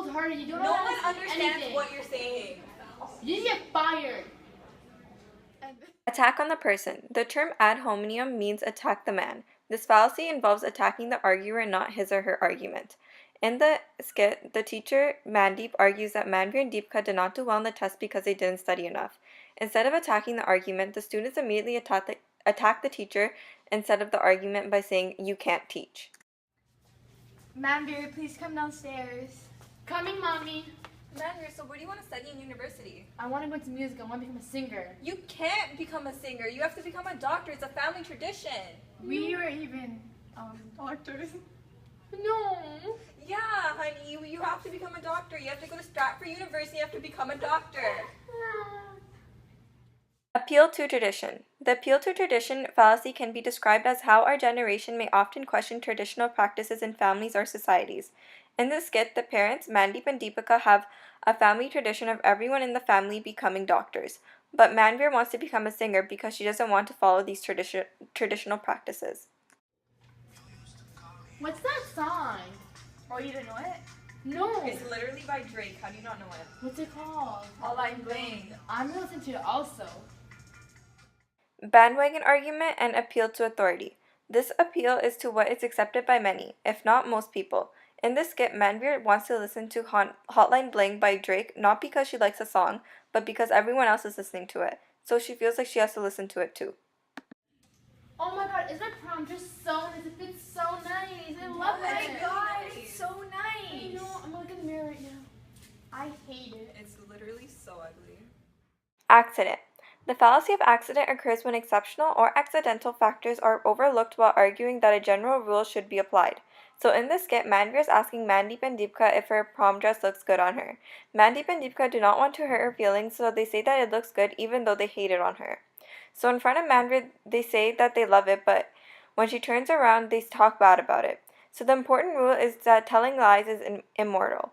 harder. You don't No know one how to do understands anything. what you're saying. You just get fired. Attack on the person. The term ad hominem means attack the man. This fallacy involves attacking the arguer, not his or her argument. In the skit, the teacher, Mandeep, argues that Manveer and Deepika did not do well on the test because they didn't study enough. Instead of attacking the argument, the students immediately attack the teacher instead of the argument by saying, "You can't teach." Manveer, please come downstairs. Coming, mommy. Manveer, so what do you want to study in university? I want to go into music. I want to become a singer. You can't become a singer. You have to become a doctor. It's a family tradition. We were even doctors. No. Yeah, honey, you have to become a doctor. You have to go to Stratford University. You have to become a doctor. Appeal to tradition. The appeal to tradition fallacy can be described as how our generation may often question traditional practices in families or societies. In this skit, the parents, Mandeep and Deepika, have a family tradition of everyone in the family becoming doctors. But Manveer wants to become a singer because she doesn't want to follow these traditional practices. What's that song? Oh, you don't know it? No. It's literally by Drake. How do you not know it? What's it called? Hotline Bling. I'm gonna listen to it also. Bandwagon argument and appeal to authority. This appeal is to what is accepted by many, if not most people. In this skit, Manveer wants to listen to Hotline Bling by Drake not because she likes the song, but because everyone else is listening to it. So she feels like she has to listen to it too. Oh my god, is my prom dress so nice? It fits so nice. I love it. my God, it's so I nice. know. I'm gonna look in the mirror right now. I hate it. It's literally so ugly. Accident. The fallacy of accident occurs when exceptional or accidental factors are overlooked while arguing that a general rule should be applied. So in this skit, Manveer is asking Mandeep and Deepika if her prom dress looks good on her. Mandeep and Deepika do not want to hurt her feelings, so they say that it looks good even though they hate it on her. So in front of Manveer, they say that they love it, but when she turns around, they talk bad about it. So the important rule is that telling lies is immortal.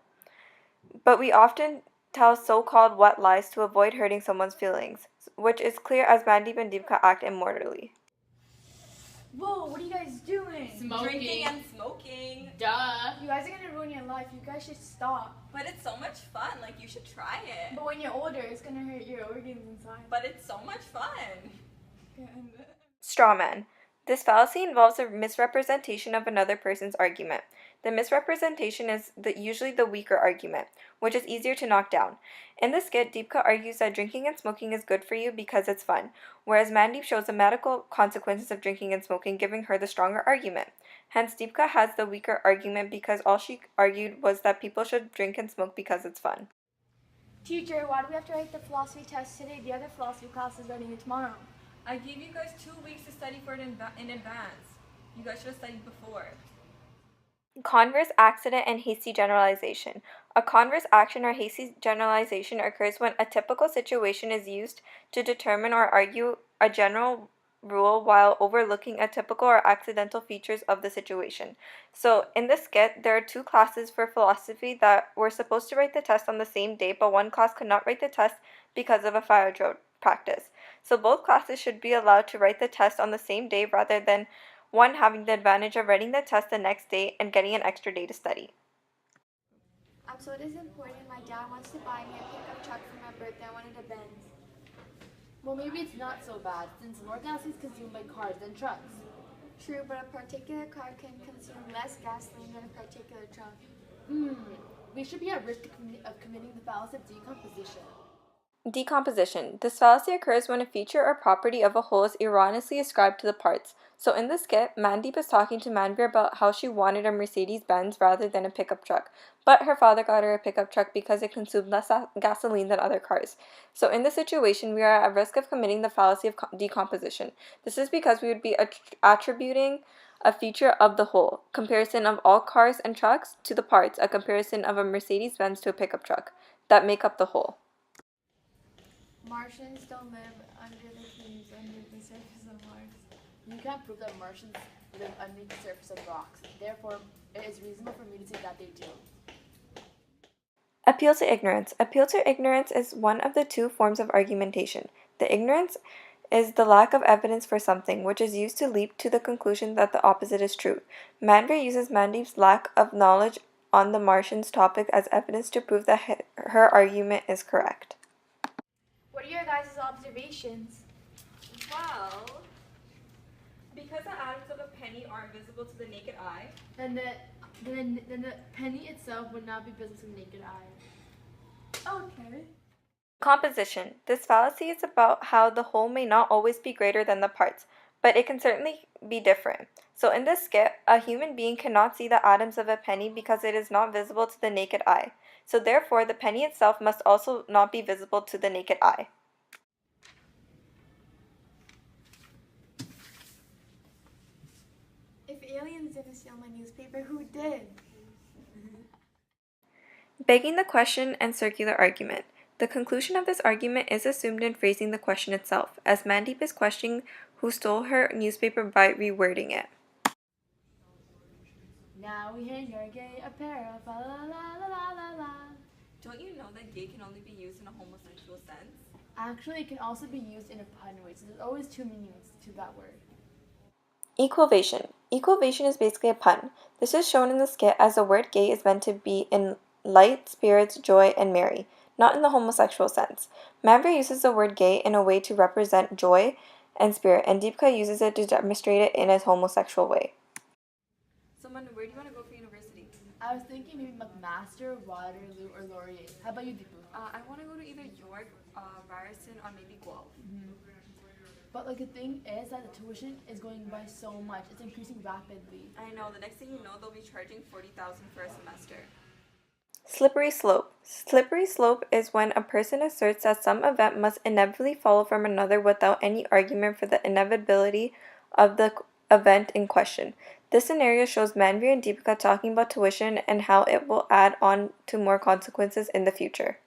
But we often tell so-called wet lies to avoid hurting someone's feelings, which is clear as Mandeep and Deepika act immortally. Whoa, what are you guys doing? Smoking. Drinking and smoking. Duh. You guys are gonna ruin your life. You guys should stop. But it's so much fun. Like, you should try it. But when you're older, it's gonna hurt your organs inside. But it's so much fun. Straw man. This fallacy involves a misrepresentation of another person's argument. The misrepresentation is usually the weaker argument, which is easier to knock down. In the skit, Deepika argues that drinking and smoking is good for you because it's fun, whereas Mandeep shows the medical consequences of drinking and smoking, giving her the stronger argument. Hence, Deepika has the weaker argument because all she argued was that people should drink and smoke because it's fun. Teacher, why do we have to write the philosophy test today? The other philosophy class is running it tomorrow. I gave you guys 2 weeks to study for it in advance. You guys should have studied before. Converse accident and hasty generalization. A converse action or hasty generalization occurs when a typical situation is used to determine or argue a general rule while overlooking a typical or accidental features of the situation. So in this skit, there are 2 classes for philosophy that were supposed to write the test on the same day, but one class could not write the test because of a fire drill practice. So both classes should be allowed to write the test on the same day rather than one having the advantage of writing the test the next day and getting an extra day to study. I'm so disappointed. My dad wants to buy me a pickup truck for my birthday. I wanted a Benz. Well, maybe it's not so bad since more gas is consumed by cars than trucks. True, but a particular car can consume less gasoline than a particular truck. We should be at risk of committing the fallacy of decomposition. Decomposition. This fallacy occurs when a feature or property of a whole is erroneously ascribed to the parts. So in the skit, Mandeep is talking to Manveer about how she wanted a Mercedes-Benz rather than a pickup truck, but her father got her a pickup truck because it consumed less gasoline than other cars. So in this situation, we are at risk of committing the fallacy of decomposition. This is because we would be attributing a feature of the whole, comparison of all cars and trucks to the parts, a comparison of a Mercedes-Benz to a pickup truck, that make up the whole. Martians don't live under the surface of Mars. You can't prove that Martians live underneath the surface of rocks. Therefore, it is reasonable for me to say that they do. Appeal to ignorance. Appeal to ignorance is one of the 2 forms of argumentation. The ignorance is the lack of evidence for something, which is used to leap to the conclusion that the opposite is true. Manveer uses Mandeep's lack of knowledge on the Martian's topic as evidence to prove that her argument is correct. What are your guys' observations? Well, because the atoms of a penny aren't visible to the naked eye, Then the penny itself would not be visible to the naked eye. Okay. Composition. This fallacy is about how the whole may not always be greater than the parts, but it can certainly be different. So in this skit, a human being cannot see the atoms of a penny because it is not visible to the naked eye. So therefore, the penny itself must also not be visible to the naked eye. If aliens didn't steal my newspaper, who did? Begging the question and circular argument. The conclusion of this argument is assumed in phrasing the question itself, as Mandeep is questioning who stole her newspaper by rewording it. Now we hang our gay apparel, fa la la la la la la. don't you know that gay can only be used in a homosexual sense? Actually, it can also be used in a pun way, so there's always two meanings to that word. Equivation. Equivation is basically a pun. This is shown in the skit as the word gay is meant to be in light, spirits, joy, and merry, not in the homosexual sense. Manveer uses the word gay in a way to represent joy and spirit, and Deepika uses it to demonstrate it in a homosexual way. So, Manu, where do you want to go for university? I was thinking maybe McMaster, Waterloo, or Laurier. How about you, Deepu? I want to go to either York, Ryerson, or maybe Guelph. But like the thing is that the tuition is going by so much; it's increasing rapidly. I know. The next thing you know, they'll be charging $40,000 for a semester. Slippery slope. Slippery slope is when a person asserts that some event must inevitably follow from another without any argument for the inevitability of the event in question. This scenario shows Manveer and Deepika talking about tuition and how it will add on to more consequences in the future.